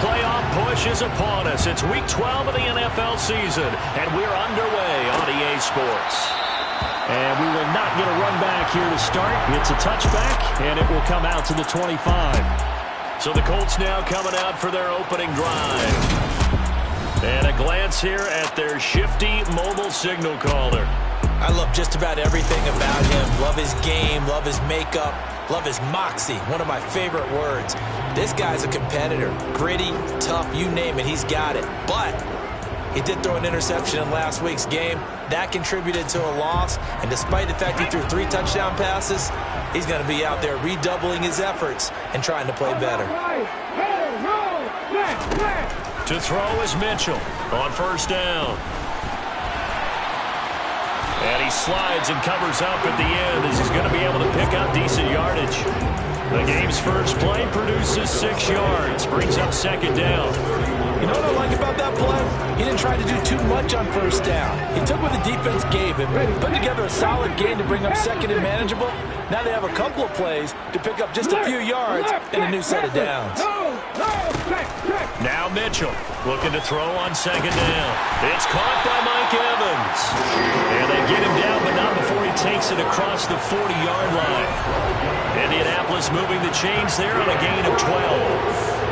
playoff push is upon us. It's Week 12 of the NFL season, and we're underway on EA Sports. And we will not get a run back here to start. It's a touchback, and it will come out to the 25. So the Colts now coming out for their opening drive. And a glance here at their shifty mobile signal caller. I love just about everything about him. Love his game, love his makeup, love his moxie, one of my favorite words. This guy's a competitor. Gritty, tough, you name it, he's got it. But he did throw an interception in last week's game. That contributed to a loss. And despite the fact he threw 3 touchdown passes, he's going to be out there redoubling his efforts and trying to play better. To throw is Mitchell on first down. And he slides and covers up at the end as he's going to be able to pick up decent yardage. The game's first play produces 6 yards, brings up second down. You know what I like about that play? He didn't try to do too much on first down. He took what the defense gave him, put together a solid game to bring up second and manageable. Now they have a couple of plays to pick up just a few yards and a new set of downs. Now Mitchell looking to throw on second down. It's caught by Mike Evans. And they get him down, but not before he takes it across the 40-yard line. Indianapolis moving the chains there on a gain of 12.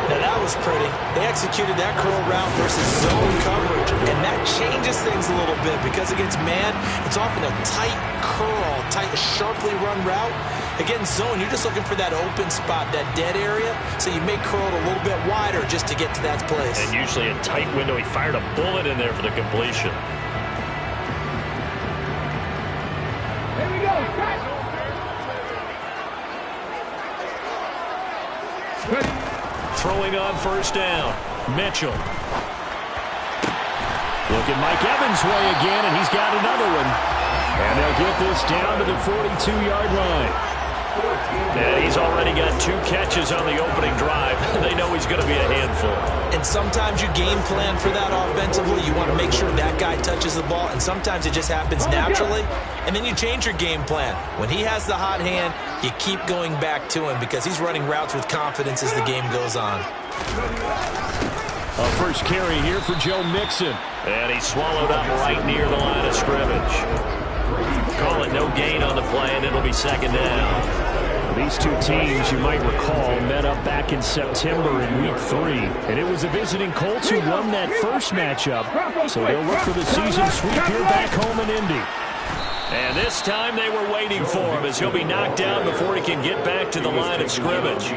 Now that was pretty. They executed that curl route versus zone coverage, and that changes things a little bit because against man, it's often a tight curl, tight, sharply run route. Against zone, you're just looking for that open spot, that dead area, so you may curl it a little bit wider just to get to that place. And usually a tight window. He fired a bullet in there for the completion. Here we go. Ready. Throwing on first down, Mitchell. Look at Mike Evans' way again, and he's got another one. And they'll get this down to the 42-yard line. And he's already got 2 catches on the opening drive. They know he's going to be a handful. And sometimes you game plan for that offensively. You want to make sure that guy touches the ball, and sometimes it just happens naturally. And then you change your game plan. When he has the hot hand, you keep going back to him because he's running routes with confidence as the game goes on. A first carry here for Joe Mixon. And he's swallowed up right near the line of scrimmage. Call it no gain on the play, and it'll be second down. These two teams, you might recall, met up back in September in Week 3. And it was the visiting Colts who won that first matchup. So they'll look for the season sweep here back home in Indy. And this time they were waiting for him as he'll be knocked down before he can get back to the line of scrimmage.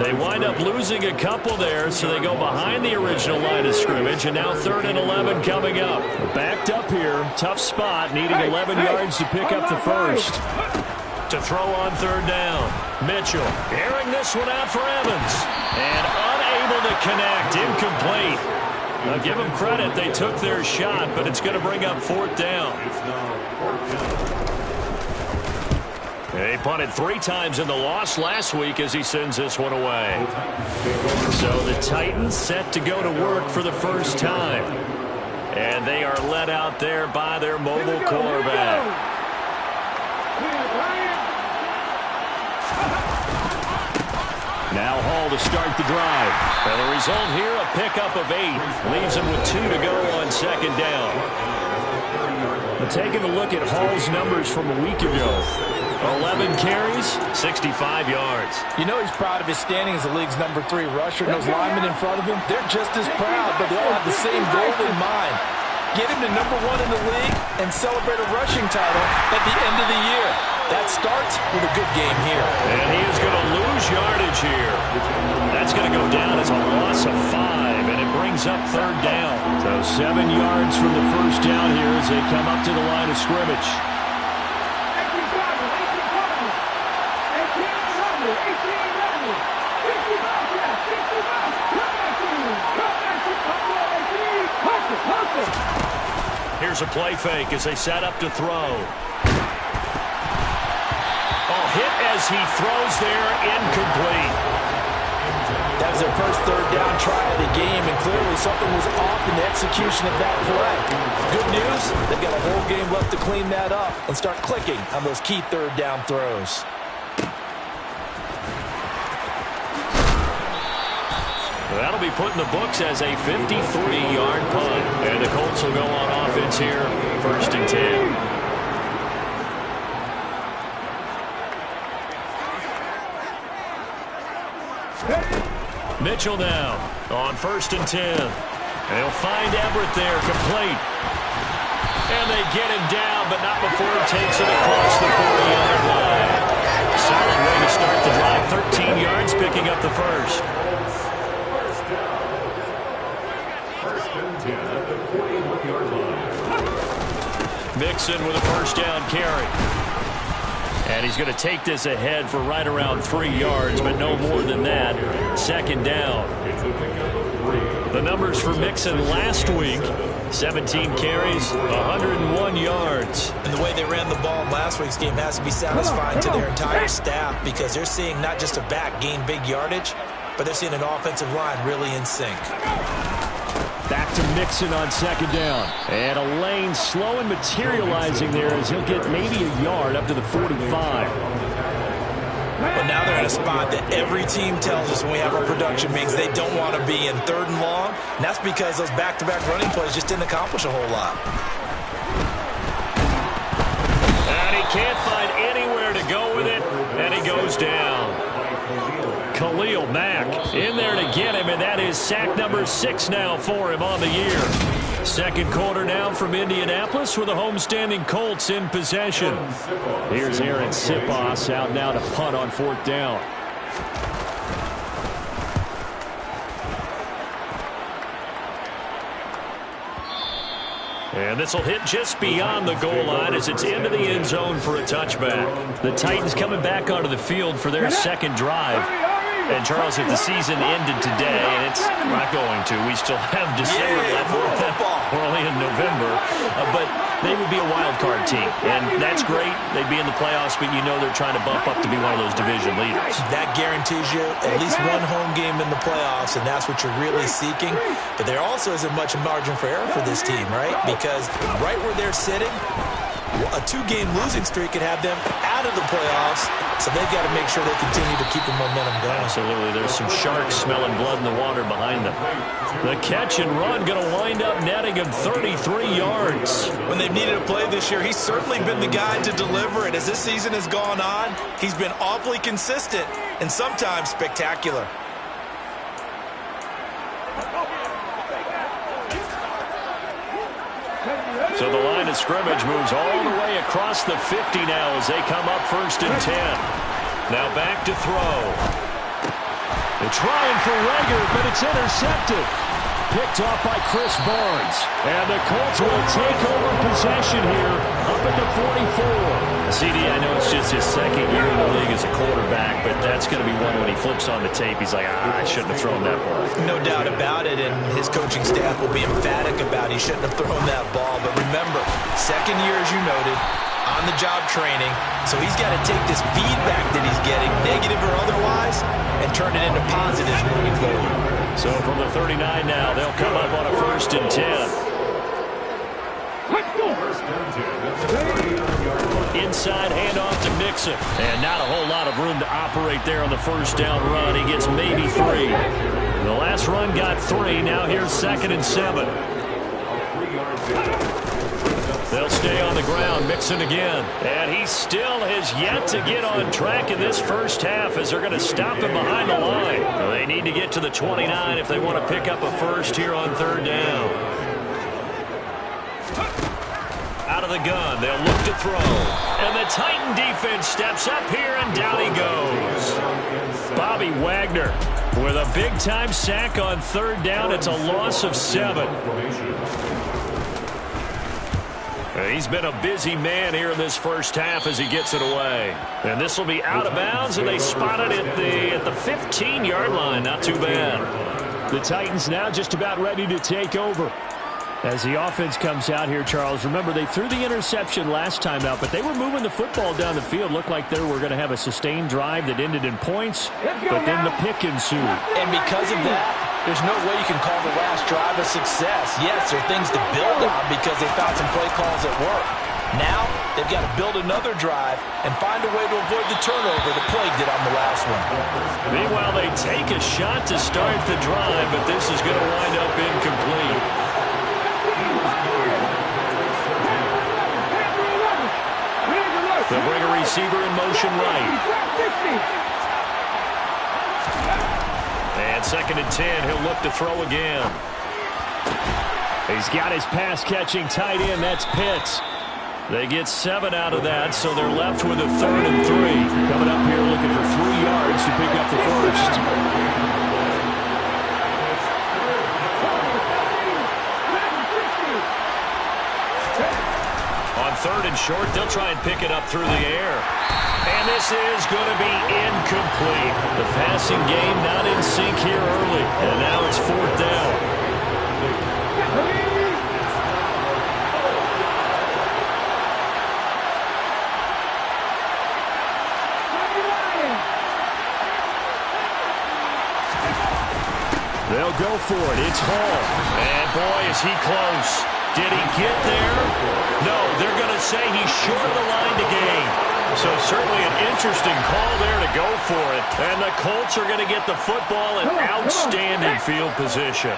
They wind up losing a couple there, so they go behind the original line of scrimmage, and now 3rd and 11 coming up. Backed up here, tough spot, needing 11 yards to pick up the first. To throw on 3rd down, Mitchell airing this one out for Evans. And unable to connect, incomplete. Now give them credit, they took their shot, but it's going to bring up 4th down. He punted 3 times in the loss last week as he sends this one away. So the Titans set to go to work for the first time. And they are led out there by their mobile quarterback. Now Hall to start the drive. And the result here, a pickup of 8. Leaves him with 2 to go on second down. But taking a look at Hall's numbers from a week ago. 11 carries, 65 yards. You know he's proud of his standing as the league's number 3 rusher. And those linemen in front of him, they're just as proud, but they all have the same goal in mind. Get him to number 1 in the league and celebrate a rushing title at the end of the year. That starts with a good game here. And he is going to lose yardage here. That's going to go down as a loss of 5, and it brings up 3rd down. So 7 yards from the first down here as they come up to the line of scrimmage. Here's a play fake as they set up to throw. Oh, hit as he throws there, incomplete. That was their first 3rd down try of the game, and clearly something was off in the execution of that play. Good news, they've got a whole game left to clean that up and start clicking on those key 3rd down throws. That'll be put in the books as a 53-yard punt. And the Colts will go on offense here, 1st and 10. Mitchell now on 1st and 10. They'll find Everett there, complete. And they get him down, but not before he takes it across the 40-yard line. Solid way to start the drive. 13 yards, picking up the first. Mixon with a first down carry. And he's going to take this ahead for right around 3 yards, but no more than that. 2nd down. The numbers for Mixon last week, 17 carries, 101 yards. And the way they ran the ball in last week's game has to be satisfying to their entire staff, because they're seeing not just a back gain big yardage, but they're seeing an offensive line really in sync. Back to Mixon on 2nd down. And a lane slow and materializing there as he'll get maybe a yard up to the 45. But now they're in a spot that every team tells us when we have our production meetings they don't want to be in, 3rd and long. And that's because those back-to-back running plays just didn't accomplish a whole lot. And he can't find anywhere to go with it, and he goes down. Khalil Mack in there to get him, and that is sack number 6 now for him on the year. 2nd quarter now from Indianapolis with the homestanding Colts in possession. Here's Aaron Sipos out now to punt on 4th down. And this will hit just beyond the goal line as it's into the end zone for a touchback. The Titans coming back onto the field for their 2nd drive. And, Charles, if the season ended today, and it's not going to, we still have December left. We're only in November. But they would be a wild card team. And that's great. They'd be in the playoffs, but you know they're trying to bump up to be one of those division leaders. That guarantees you at least one home game in the playoffs, and that's what you're really seeking. But there also isn't much margin for error for this team, right? Because right where they're sitting, a 2-game losing streak could have them out of the playoffs, so they've got to make sure they continue to keep the momentum going. Absolutely. There's some sharks smelling blood in the water behind them. The catch and run going to wind up netting him 33 yards. When they've needed a play this year, he's certainly been the guy to deliver it. As this season has gone on, he's been awfully consistent and sometimes spectacular. So the line of scrimmage moves all the way across the 50 now as they come up 1st and 10. Now back to throw. They're trying for Rager, but it's intercepted. Picked off by Chris Barnes. And the Colts will take over possession here up at the 44. CD, I know it's just his 2nd year in the league as a quarterback, but that's going to be one when he flips on the tape. He's like, I shouldn't have thrown that ball. No doubt about it, and his coaching staff will be emphatic about he shouldn't have thrown that ball. But remember, 2nd year, as you noted, on-the-job training, so he's got to take this feedback that he's getting, negative or otherwise, and turn it into positives moving forward. So from the 39 now, they'll come up on a 1st and 10. Inside handoff to Mixon. And not a whole lot of room to operate there on the 1st down run. He gets maybe 3. The last run got 3. Now here's 2nd and 7. They'll stay on the ground. Mixon again. And he still has yet to get on track in this first half as they're going to stop him behind the line. They need to get to the 29 if they want to pick up a first here on 3rd down. Out of the gun, they'll look to throw. And the Titan defense steps up here, and down he goes. Bobby Wagner with a big-time sack on 3rd down. It's a loss of 7. He's been a busy man here in this first half as he gets it away. And this will be out of bounds, and they spot it at the 15-yard line. Not too bad. The Titans now just about ready to take over. As the offense comes out here, Charles, remember they threw the interception last time out, but they were moving the football down the field. Looked like they were going to have a sustained drive that ended in points, but then the pick ensued. And because of that, there's no way you can call the last drive a success. Yes, there are things to build on because they found some play calls that work. Now, they've got to build another drive and find a way to avoid the turnover that plagued it on the last one. Meanwhile, they take a shot to start the drive, but this is going to wind up incomplete. They'll bring a receiver in motion right. And 2nd and 10, he'll look to throw again. He's got his pass-catching tight end. That's Pitts. They get 7 out of that, so they're left with a 3rd and 3. Coming up here looking for 3 yards to pick up the first. On 3rd and short, they'll try and pick it up through the air. And this is going to be incomplete. The passing game not in sync here early. And now it's 4th down. They'll go for it. It's Hall. And boy, is he close. Did he get there? No, they're going to say he's short of the line to gain. So certainly an interesting call there to go for it. And the Colts are going to get the football in outstanding field position.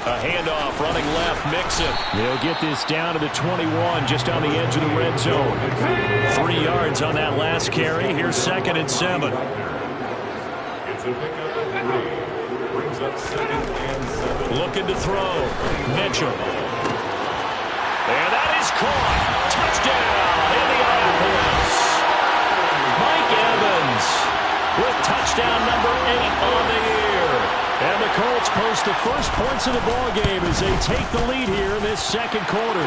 A handoff running left, Mixon. They'll get this down to the 21, just on the edge of the red zone. 3 yards on that last carry. Here's 2nd and 7. Looking to throw. Mitchell. And that is caught. Touchdown, Indianapolis. Mike Evans with touchdown number 8 on the year. And the Colts post the first points of the ballgame as they take the lead here in this 2nd quarter.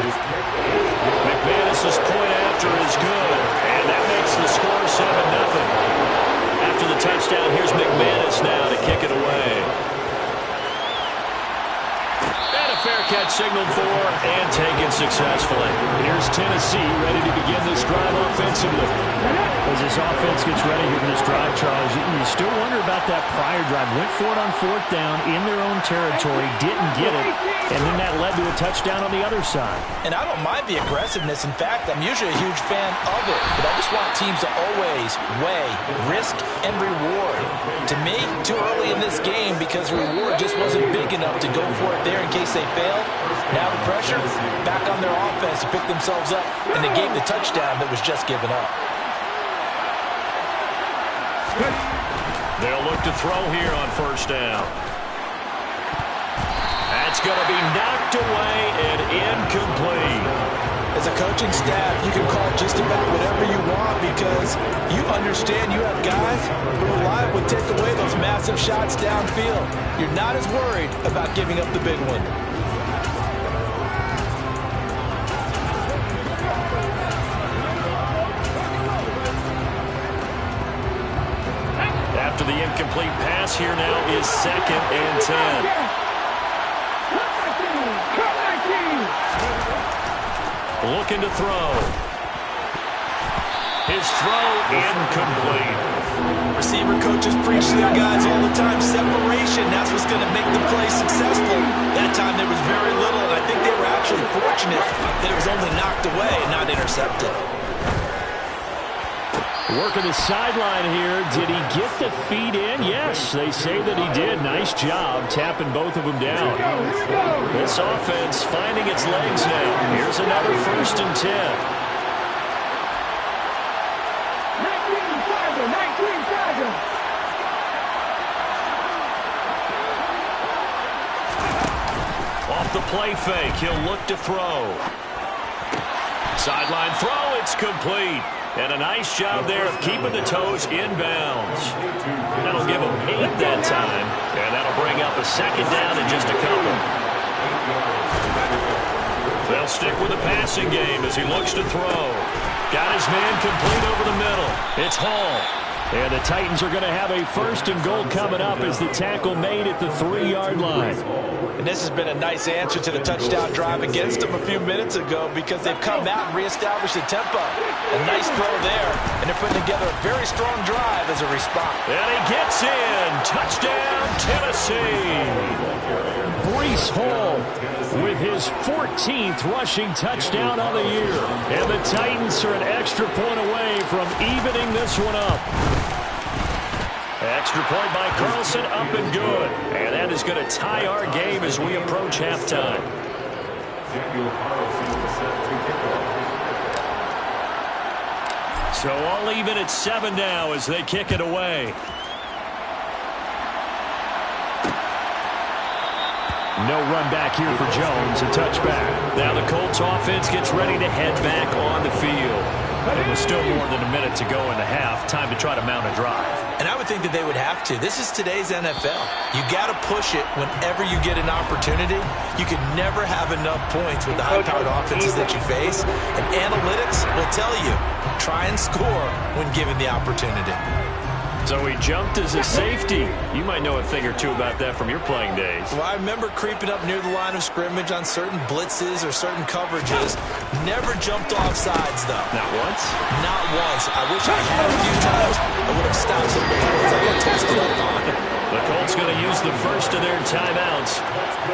McManus's point after is good, and that makes the score 7-0. After the touchdown, here's McManus now to kick it away. And a fair catch signaled for and taken successfully. Here's Tennessee ready to begin this drive offensively. As this offense gets ready here for this drive, Charles, you still wonder about that prior drive. Went for it on 4th down in their own territory, didn't get it, and then that led to a touchdown on the other side. And I don't mind the aggressiveness. In fact, I'm usually a huge fan of it, but I just want teams to always weigh risk and reward. To me, too early in this game because the reward just wasn't big enough to go for it there in case they failed. Now the pressure back on their offense to pick themselves up, and they gave the touchdown that was just given up. They'll look to throw here on 1st down. That's going to be knocked away and incomplete. As a coaching staff, you can call just about whatever you want because you understand you have guys who reliably take away those massive shots downfield. You're not as worried about giving up the big one. After the incomplete pass, here now is 2nd and 10. Looking to throw. His throw incomplete. Receiver coaches preach to their guys all the time. Separation, that's what's going to make the play successful. That time there was very little, and I think they were actually fortunate that it was only knocked away and not intercepted. Working the sideline here. Did he get the feet in? Yes, they say that he did. Nice job tapping both of them down. This offense finding its legs now. Here's another 1st and 10. Off the play fake, he'll look to throw. Sideline throw, it's complete. And a nice job there of keeping the toes inbounds. That'll give him 8 that time. And that'll bring up a 2nd down in just a couple. They'll stick with the passing game as he looks to throw. Got his man complete over the middle. It's Hall. And the Titans are going to have a 1st and goal coming up as the tackle made at the 3-yard line. And this has been a nice answer to the touchdown drive against them a few minutes ago because they've come out and reestablished the tempo. A nice throw there, and they're putting together a very strong drive as a response. And he gets in. Touchdown, Tennessee. Breece Hall with his 14th rushing touchdown on the year. And the Titans are an extra point away from evening this one up. Extra point by Carlson, up and good. And that is going to tie our game as we approach halftime. So all even at 7 now as they kick it away. No run back here for Jones, a touchback. Now the Colts offense gets ready to head back on the field. And with still more than a minute to go in the half, time to try to mount a drive. And I would think that they would have to. This is today's NFL. You got to push it whenever you get an opportunity. You can never have enough points with the high-powered offenses that you face. And analytics will tell you, try and score when given the opportunity. So he jumped as a safety. You might know a thing or two about that from your playing days. Well, I remember creeping up near the line of scrimmage on certain blitzes or certain coverages. Never jumped off sides, though. Not once? Not once. I wish I had a few times. I would have stopped some of those plays I got tested up on. The Colts going to use the first of their timeouts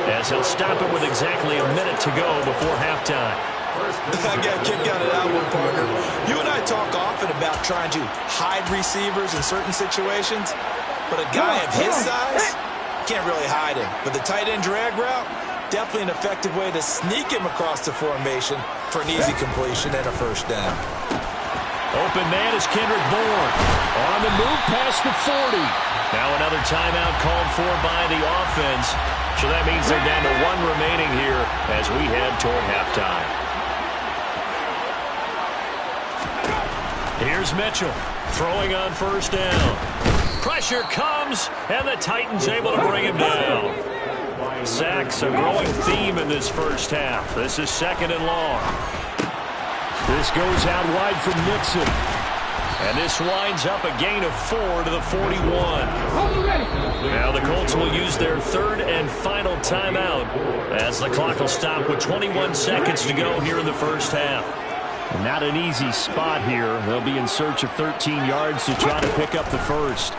as he'll stop it with exactly a minute to go before halftime. I got a kick out of that one, partner. You and I talk often about trying to hide receivers in certain situations, but a guy of his size can't really hide him. But the tight end drag route, definitely an effective way to sneak him across the formation for an easy completion and a first down. Open man is Kendrick Bourne. On the move past the 40. Now another timeout called for by the offense. So that means they're down to 1 remaining here as we head toward halftime. Here's Mitchell throwing on first down. Pressure comes, and the Titans able to bring him down. Sacks a growing theme in this first half. This is 2nd and long. This goes out wide from Nixon. And this winds up a gain of 4 to the 41. Now the Colts will use their 3rd and final timeout as the clock will stop with 21 seconds to go here in the first half. Not an easy spot here. They'll be in search of 13 yards to try to pick up the first.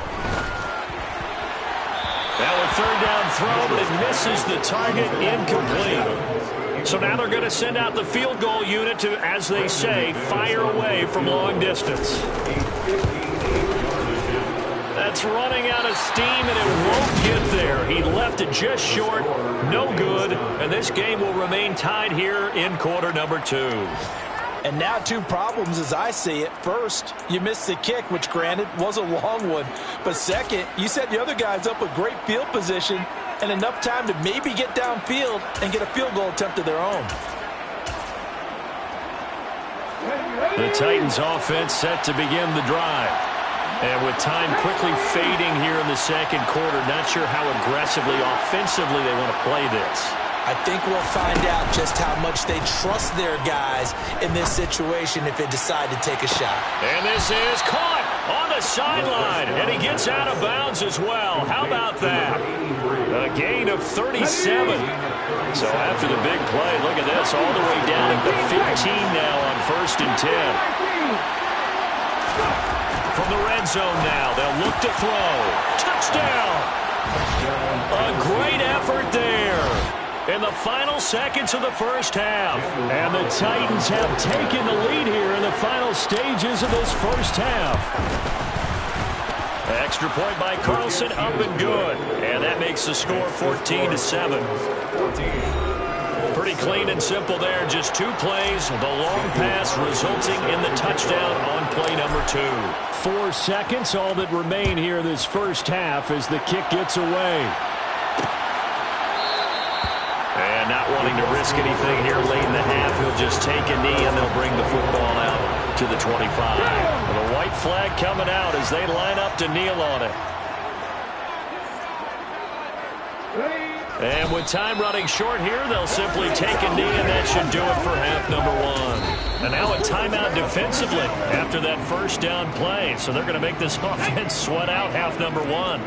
Now a 3rd down throw, but it misses the target, incomplete. So now they're going to send out the field goal unit to, as they say, fire away from long distance. That's running out of steam, and it won't get there. He left it just short, no good, and this game will remain tied here in quarter number 2. And now 2 problems as I see it. First, you missed the kick, which granted was a long one. But second, you set the other guys up with great field position and enough time to maybe get downfield and get a field goal attempt of their own. The Titans offense set to begin the drive. And with time quickly fading here in the 2nd quarter, not sure how aggressively, offensively they want to play this. I think we'll find out just how much they trust their guys in this situation if they decide to take a shot. And this is caught on the sideline, and he gets out of bounds as well. How about that? A gain of 37. So after the big play, look at this, all the way down at the 15 now on 1st and 10. From the red zone now, they'll look to throw. Touchdown! A great effort there in the final seconds of the first half. And the Titans have taken the lead here in the final stages of this first half. Extra point by Carlson, up and good. And that makes the score 14-7. Pretty clean and simple there. Just 2 plays. The long pass resulting in the touchdown on play number 2. 4 seconds, all that remain here this first half as the kick gets away. And not wanting to risk anything here late in the half, he'll just take a knee and they'll bring the football out to the 25. The white flag coming out as they line up to kneel on it. And with time running short here, they'll simply take a knee, and that should do it for half number 1. And now a timeout defensively after that first down play. So they're going to make this offense sweat out half number 1.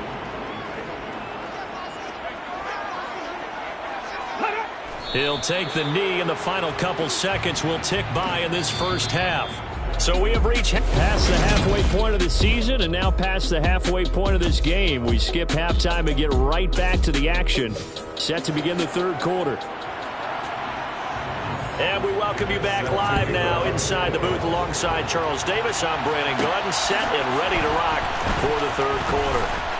He'll take the knee, and the final couple seconds will tick by in this first half. So we have reached past the halfway point of the season and now past the halfway point of this game. We skip halftime and get right back to the action. Set to begin the third quarter. And we welcome you back live now inside the booth alongside Charles Davis. I'm Brandon Gordon, set and ready to rock for the third quarter.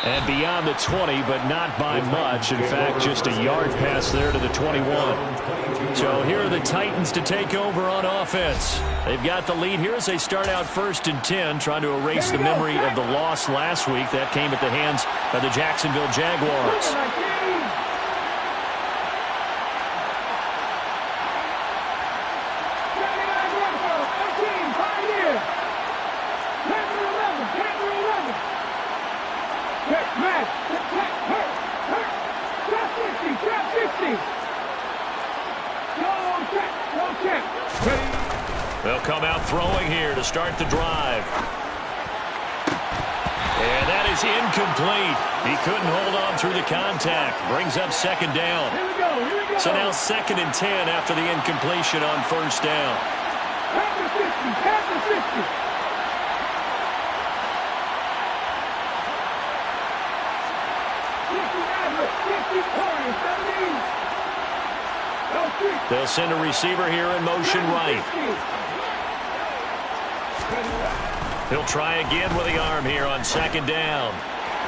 And beyond the 20, but not by much. In fact, just a yard pass there to the 21. So here are the Titans to take over on offense. They've got the lead here as they start out 1st and 10, trying to erase the memory of the loss last week. That came at the hands of the Jacksonville Jaguars. They'll come out throwing here to start the drive. And that is incomplete. He couldn't hold on through the contact. Brings up 2nd down. Here we go. So now 2nd and 10 after the incompletion on 1st down. Pass the 50. Pass the 50. They'll send a receiver here in motion right. He'll try again with the arm here on 2nd down.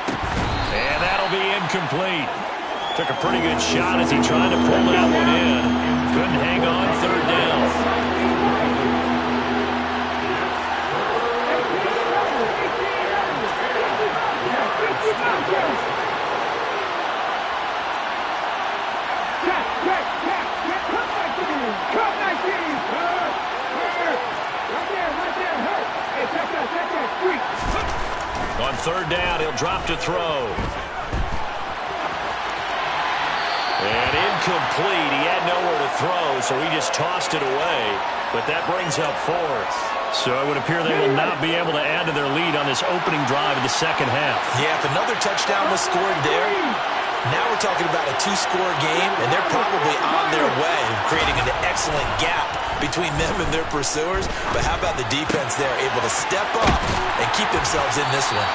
And that'll be incomplete. Took a pretty good shot as he tried to pull that one in. Couldn't hang on 3rd down. On 3rd down, he'll drop to throw. And incomplete. He had nowhere to throw, so he just tossed it away. But that brings up 4th. So it would appear they will not be able to add to their lead on this opening drive of the second half. Yeah, if another touchdown was scored there, now we're talking about a 2-score game, and they're probably on their way, creating an excellent gap between them and their pursuers. But how about the defense there, able to step up and keep themselves in this one?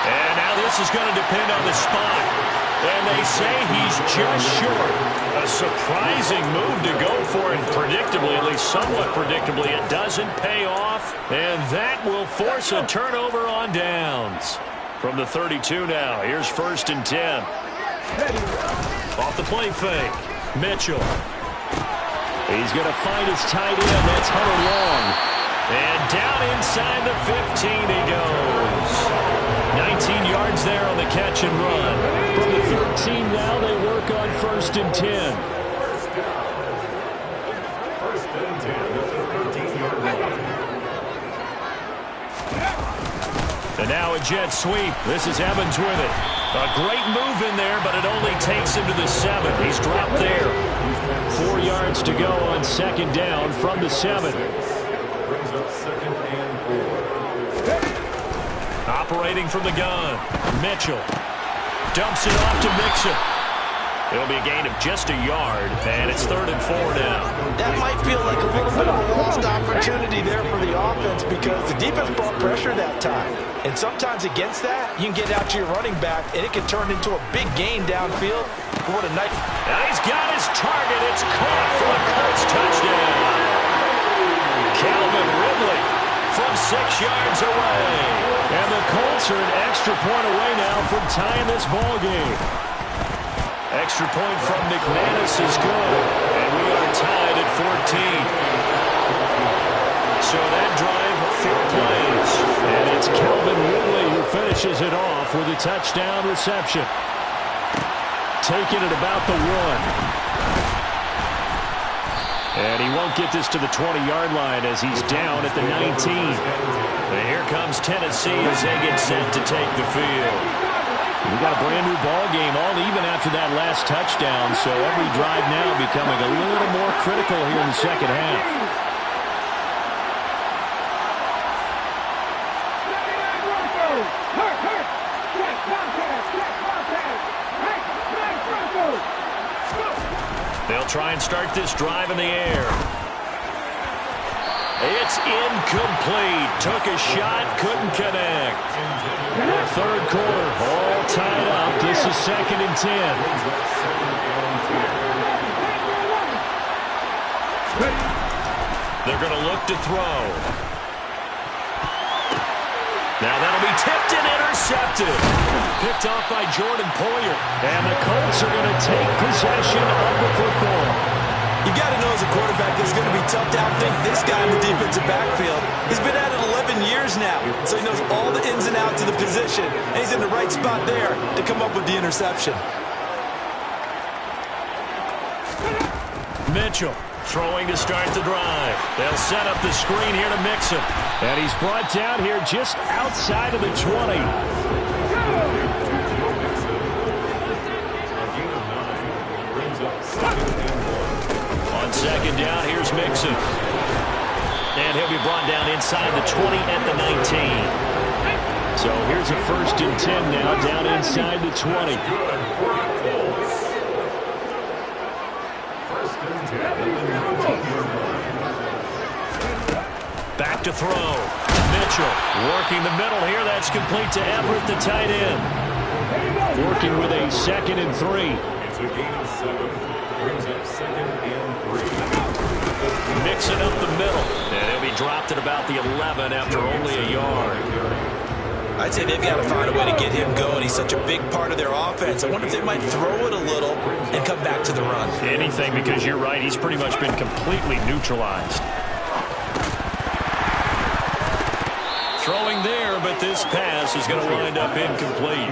And now this is going to depend on the spot. And they say he's just short. A surprising move to go for it, predictably, at least somewhat predictably. It doesn't pay off, and that will force a turnover on downs. From the 32 now, here's 1st and 10. Off the play fake. Mitchell. He's going to find his tight end. That's Hunter Long. And down inside the 15 he goes. 19 yards there on the catch and run. From the 13 now, they work on 1st and 10. And now a jet sweep. This is Evans with it. A great move in there, but it only takes him to the 7. He's dropped there. 4 yards to go on 2nd down from the 7. Operating from the gun, Mitchell dumps it off to Mixon. It'll be a gain of just a yard, and it's 3rd and 4 now. That might feel like a little bit of a lost opportunity there for the offense because the defense brought pressure that time. And sometimes against that, you can get out to your running back, and it can turn into a big gain downfield. But what a nice... And he's got his target. It's caught for a Colts touchdown. Calvin Ridley from 6 yards away. And the Colts are an extra point away now from tying this ball game. Extra point from McManus is good. And we are tied at 14. So that drive, 4 plays. And it's Calvin Ridley who finishes it off with a touchdown reception. Taking it about the 1. And he won't get this to the 20-yard line as he's down at the 19. And here comes Tennessee as they get set to take the field. We got a brand new ball game, all even after that last touchdown. So every drive now becoming a little more critical here in the second half. They'll try and start this drive in the air. It's incomplete. Took a shot, couldn't connect. Third quarter, all tied up. This is 2nd and 10. They're going to look to throw. Now that'll be tipped and intercepted. Picked off by Jordan Poyer. And the Colts are going to take possession of the football. You got to know as a quarterback it's going to be tough to outthink this guy in the defensive backfield. He's been at it 11 years now, so he knows all the ins and outs of the position, and he's in the right spot there to come up with the interception. Mitchell throwing to start the drive. They'll set up the screen here to Mixon. And he's brought down here just outside of the 20. On 2nd down, here's Mixon. And he'll be brought down inside the 20 at the 19. So here's a 1st and 10 now, down inside the 20. Back to throw. Mitchell working the middle here. That's complete to Everett, the tight end. Working with a 2nd and 3. It's a gain of 7. Brings up 2nd and 3. Mixing up the middle. And he'll be dropped at about the 11 after only a yard. I'd say they've got to find a way to get him going. He's such a big part of their offense. I wonder if they might throw it a little and come back to the run. Anything, because you're right. He's pretty much been completely neutralized. Throwing there, but this pass is going to wind up incomplete.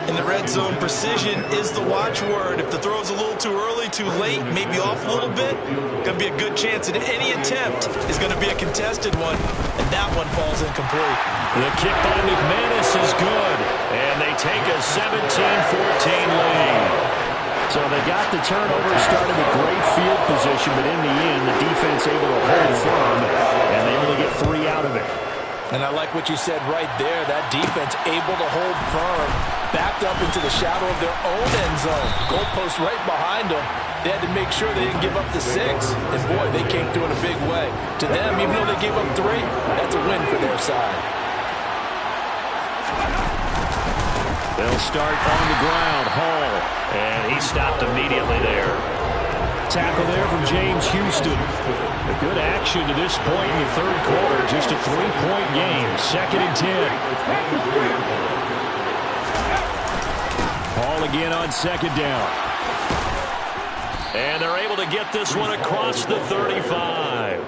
In the red zone, precision is the watchword. If the throw's a little too early, too late, maybe off a little bit, going to be a good chance that any attempt is going to be a contested one, and that one falls incomplete. The kick by McManus is good, and they take a 17-14 lead. So they got the turnover, started with great field position, but in the end, the defense able to hold firm, and they only get 3 out of it. And I like what you said right there. That defense able to hold firm, backed up into the shadow of their own end zone. Goalpost right behind them. They had to make sure they didn't give up the 6. And, boy, they came through in a big way. To them, even though they gave up 3, that's a win for their side. They'll start on the ground. Hall. And he stopped immediately there. Tackle there from James Houston. A good action to this point in the third quarter. Just a 3-point game. 2nd and 10. Hall again on 2nd down. And they're able to get this one across the 35.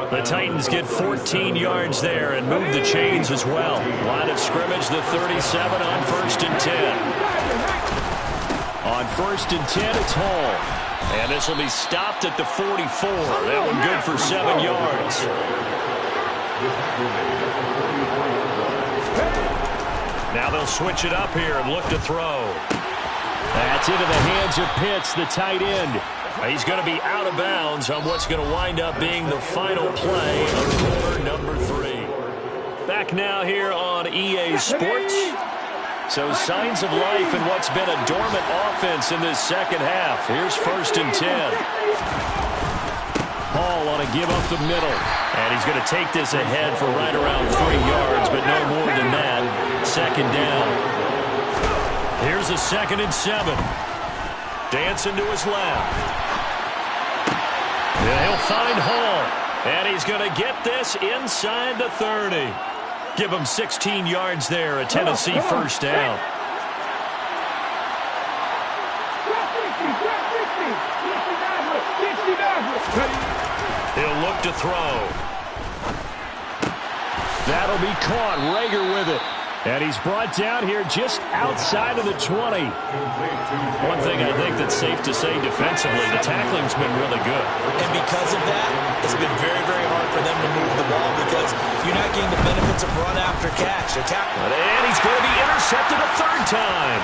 The Titans get 14 yards there and move the chains as well. Line of scrimmage, the 37 on 1st and 10. On 1st and 10, it's Hall. And this will be stopped at the 44. That one good for 7 yards. Now they'll switch it up here and look to throw. That's into the hands of Pitts, the tight end. He's going to be out of bounds on what's going to wind up being the final play of quarter number 3. Back now here on EA Sports. So signs of life in what's been a dormant offense in this second half. Here's 1st and 10. Hall on a give up the middle. And he's going to take this ahead for right around 3 yards, but no more than that. 2nd down. Here's a 2nd and 7. Dancing to his left. And he'll find Hall. And he's going to get this inside the 30. Give him 16 yards there, a Tennessee 1st down. He'll look to throw. That'll be caught. Rager with it. And he's brought down here just outside of the 20. One thing I think that's safe to say defensively, the tackling's been really good. And because of that, it's been very, very hard for them to move the ball because you're not getting the benefits of run after catch. And he's going to be intercepted a 3rd time.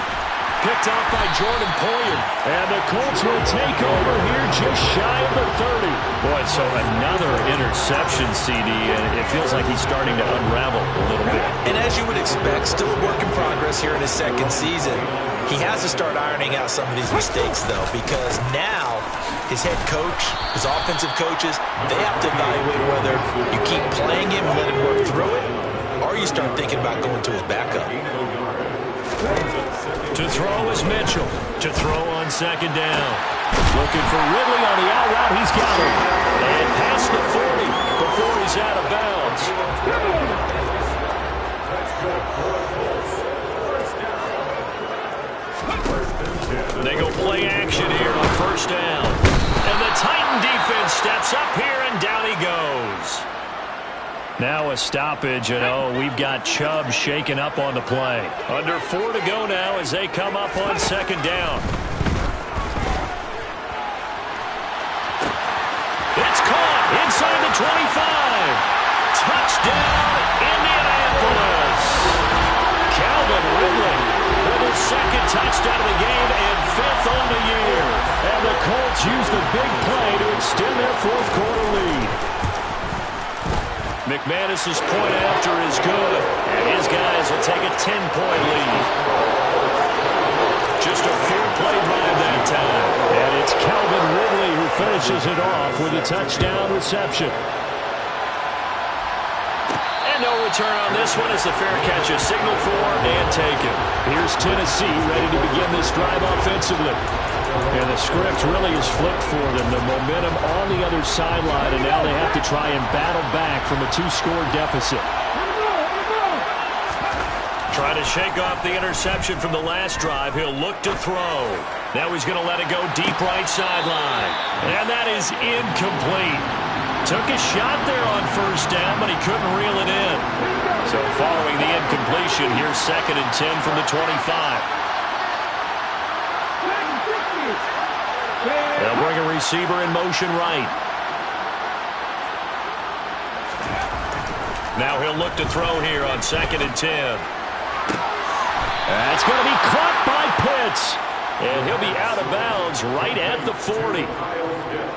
Picked off by Jordan Poyer. And the Colts will take over here just shy of the 30. Boy, so another interception, CD, and it feels like he's starting to unravel a little bit. And as you would expect, still a work in progress here in his second season. He has to start ironing out some of these mistakes, though, because now his head coach, his offensive coaches, they have to evaluate whether you keep playing him and let him work through it, or you start thinking about going to his backup. To throw is Mitchell. To throw on second down. Looking for Ridley on the out route. He's got him. And past the 40 before he's out of bounds. They go play action here on first down. And the Titan defense steps up here, and down he goes. Now a stoppage, and we've got Chubb shaken up on the play. Under 4 to go now as they come up on second down. It's caught inside the 25. Touchdown, Indianapolis. Calvin Ridley with his second touchdown of the game and 5th on the year. And the Colts use the big play to extend their fourth quarter lead. McManus's point after is good, and his guys will take a 10-point lead. Just a fair play drive that time. And it's Calvin Ridley who finishes it off with a touchdown reception. And no return on this one as the fair catch is signaled for and taken. Here's Tennessee ready to begin this drive offensively. And the script really is flipped for them. The momentum on the other sideline, and now they have to try and battle back from a 2-score deficit. Trying to shake off the interception from the last drive. He'll look to throw. Now he's going to let it go deep right sideline. And that is incomplete. Took a shot there on first down, but he couldn't reel it in. So following the incompletion, here's 2nd and 10 from the 25. They'll bring a receiver in motion right. Now he'll look to throw here on 2nd and 10. That's going to be caught by Pitts. And he'll be out of bounds right at the 40.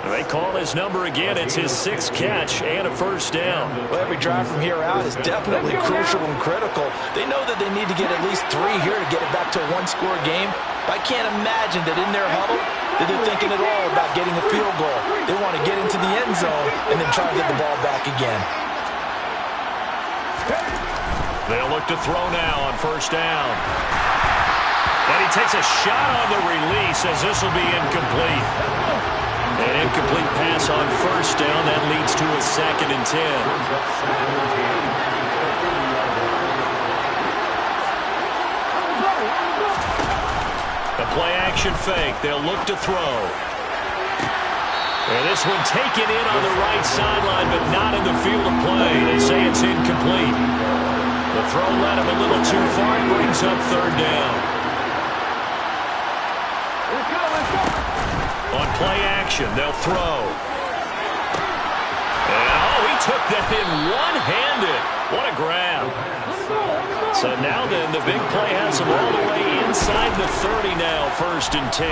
They call his number again. It's his 6th catch and a first down. Well, every drive from here out is definitely crucial and critical. They know that they need to get at least 3 here to get it back to a 1-score game. But I can't imagine that in their huddle that they're thinking at all about getting a field goal. They want to get into the end zone and then try to get the ball back again. They'll look to throw now on first down. And he takes a shot on the release as this will be incomplete. An incomplete pass on first down. That leads to a 2nd and 10. A play-action fake. They'll look to throw. And this one taken in on the right sideline, but not in the field of play. They say it's incomplete. The throw led him a little too far. It brings up 3rd down. On play action, they'll throw. And, he took that in one-handed. What a grab. So now then, the big play has him all the way inside the 30 now, 1st and 10.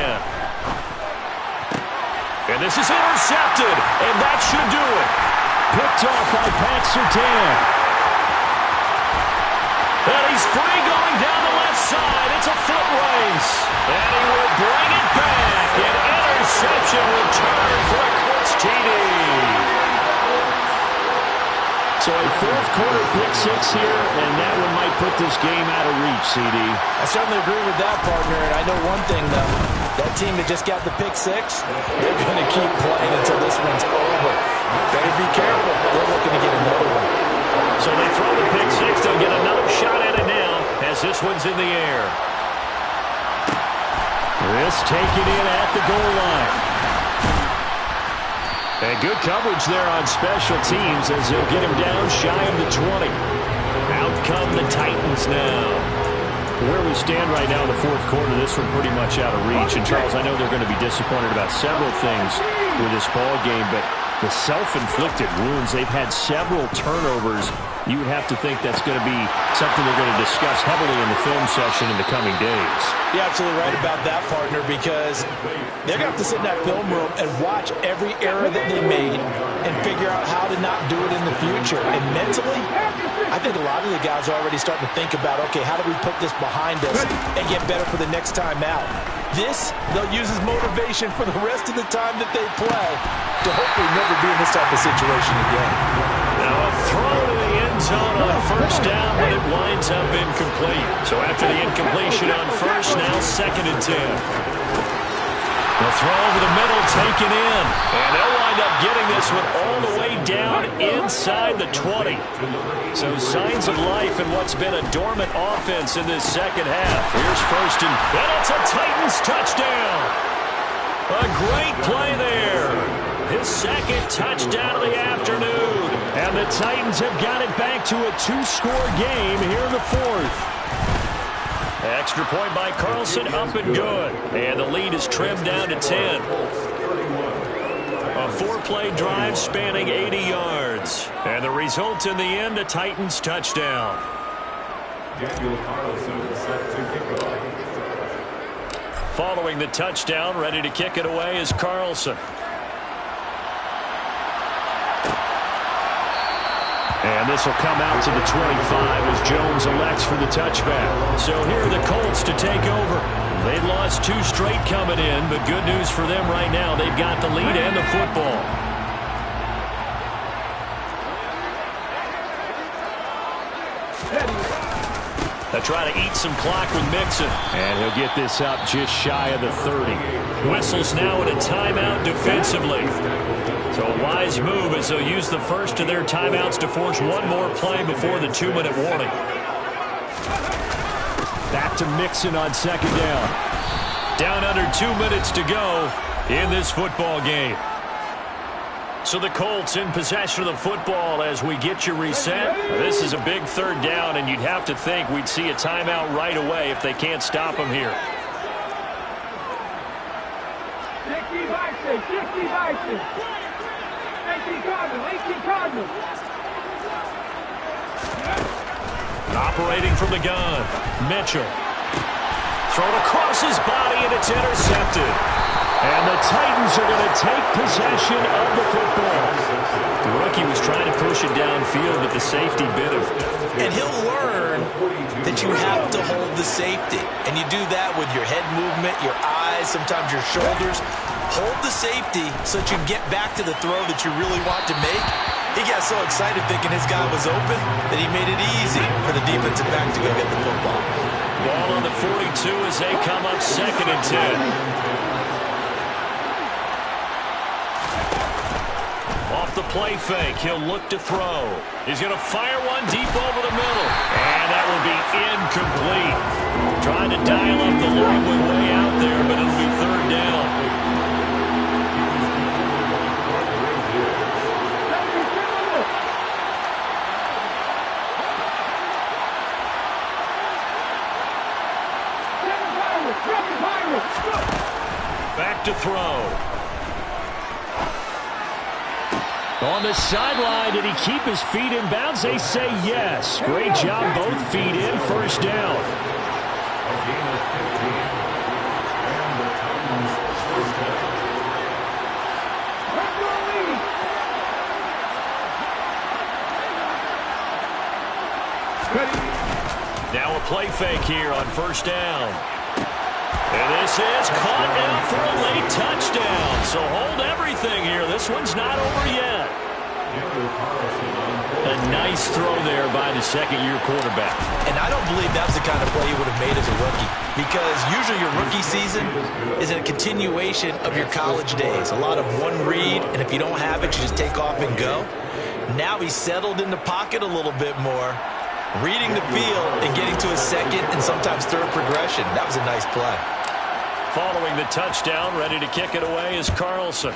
And this is intercepted, and that should do it. Picked off by Pat Surtain. And he's free going down the left side. It's a foot race. And he will bring it back. An interception return for a Colts TD. So a 4th quarter pick-6 here, and that one might put this game out of reach, CD. I certainly agree with that, partner. And I know one thing, though. That team that just got the pick-6, they're going to keep playing until this one's over. Better be careful. They're looking to get another one. So they throw the pick-6. They'll get another shot at it now as this one's in the air. This taken in at the goal line. And good coverage there on special teams as they'll get him down shy of the 20. Out come the Titans now. Where we stand right now in the 4th quarter, this one pretty much out of reach. And, Charles, I know they're going to be disappointed about several things with this ball game, but the self-inflicted wounds, they've had several turnovers you would have to think that's going to be something they're going to discuss heavily in the film session in the coming days. You're absolutely right about that, partner, because they're going to have to sit in that film room and watch every error that they made and figure out how to not do it in the future. And mentally, I think a lot of the guys are already starting to think about, okay, how do we put this behind us and get better for the next time out? This, they'll use as motivation for the rest of the time that they play to hopefully never be in this type of situation again. Now a throw to the end zone on first down, but it winds up incomplete. So after the incompletion on first, now 2nd and 10. The throw over the middle, taken in. And they'll wind up getting this one all the way down inside the 20. So signs of life in what's been a dormant offense in this second half. Here's first and it's a Titans touchdown. A great play there. His 2nd touchdown of the afternoon. And the Titans have got it back to a 2-score game here in the 4th. Extra point by Carlson, up and good. And the lead is trimmed down to 10. A 4-play drive spanning 80 yards. And the result in the end, a Titans touchdown. Daniel Carlson set to kick off. Following the touchdown, ready to kick it away is Carlson. And this will come out to the 25 as Jones elects for the touchback. So here are the Colts to take over. They'd lost 2 straight coming in, but good news for them right now. They've got the lead and the football. They'll try to eat some clock with Mixon. And he'll get this up just shy of the 30. Whistles now in a timeout defensively. So a wise move as they'll use the first of their timeouts to force one more play before the 2-minute warning. Back to Mixon on 2nd down. Down under 2 minutes to go in this football game. So the Colts in possession of the football as we get you reset. This is a big 3rd down, and you'd have to think we'd see a timeout right away if they can't stop them here. 18 Cardinals. Operating from the gun, Mitchell. Thrown across his body, and it's intercepted. And the Titans are going to take possession of the football. The rookie was trying to push it downfield, but the safety bit him. And he'll learn that you have to hold the safety. And you do that with your head movement, your eyes, sometimes your shoulders. Hold the safety so that you get back to the throw that you really want to make. He got so excited thinking his guy was open that he made it easy for the defensive back to go get the football. Ball on the 42 as they come up 2nd and 10. Off the play fake, he'll look to throw. He's going to fire one deep over the middle. And that will be incomplete. Trying to dial up the long one way out there, but it'll be 3rd down. Back to throw. On the sideline, did he keep his feet in bounds? They say yes. Great job, both feet in, 1st down. Now a play fake here on 1st down. And this is caught now for a late touchdown. So hold everything here. This one's not over yet. A nice throw there by the 2nd-year quarterback. And I don't believe that's the kind of play he would have made as a rookie. Because usually your rookie season is a continuation of your college days. A lot of one read, and if you don't have it, you just take off and go. Now he's settled in the pocket a little bit more, reading the field and getting to his 2nd and sometimes 3rd progression. That was a nice play. Following the touchdown, ready to kick it away is Carlson.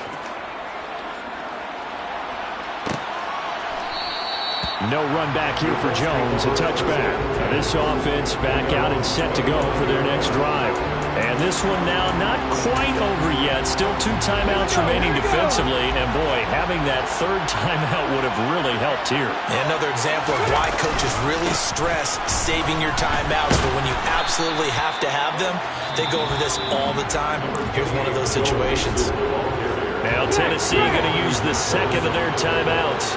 No run back here for Jones, a touchback. Now this offense back out and set to go for their next drive. And this one now not quite over yet. Still 2 timeouts remaining defensively. And, boy, having that third timeout would have really helped here. Another example of why coaches really stress saving your timeouts. But when you absolutely have to have them, they go over this all the time. Here's one of those situations. Now Tennessee going to use the second of their timeouts,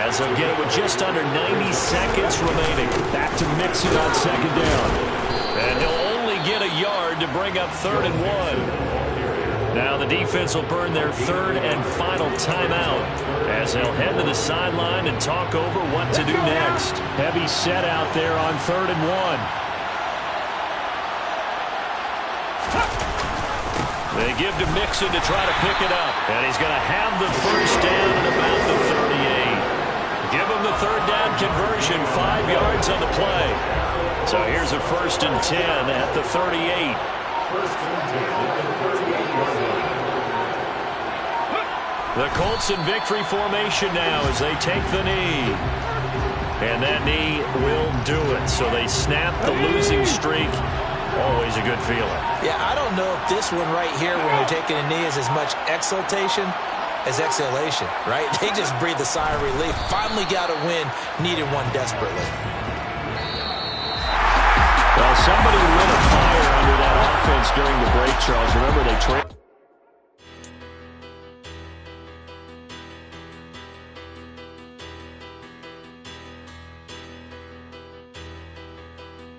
as they'll get it with just under 90 seconds remaining. Back to Mixon on second down. And he'll only get a yard to bring up 3rd and 1. Now the defense will burn their 3rd and final timeout, as they'll head to the sideline and talk over what to do next. Heavy set out there on 3rd and 1. They give to Mixon to try to pick it up. And he's going to have the first down at about the 38. Give him the 3rd down conversion, 5 yards on the play. So here's a 1st and 10 at the 38. The Colts in victory formation now as they take the knee. And that knee will do it. So they snap the losing streak. Always a good feeling. Yeah, I don't know if this one right here when they're taking a knee is as much exultation as exhalation, right? They just breathe a sigh of relief. Finally got a win, needed one desperately. Well, somebody lit a fire under that offense during the break, Charles. Remember, they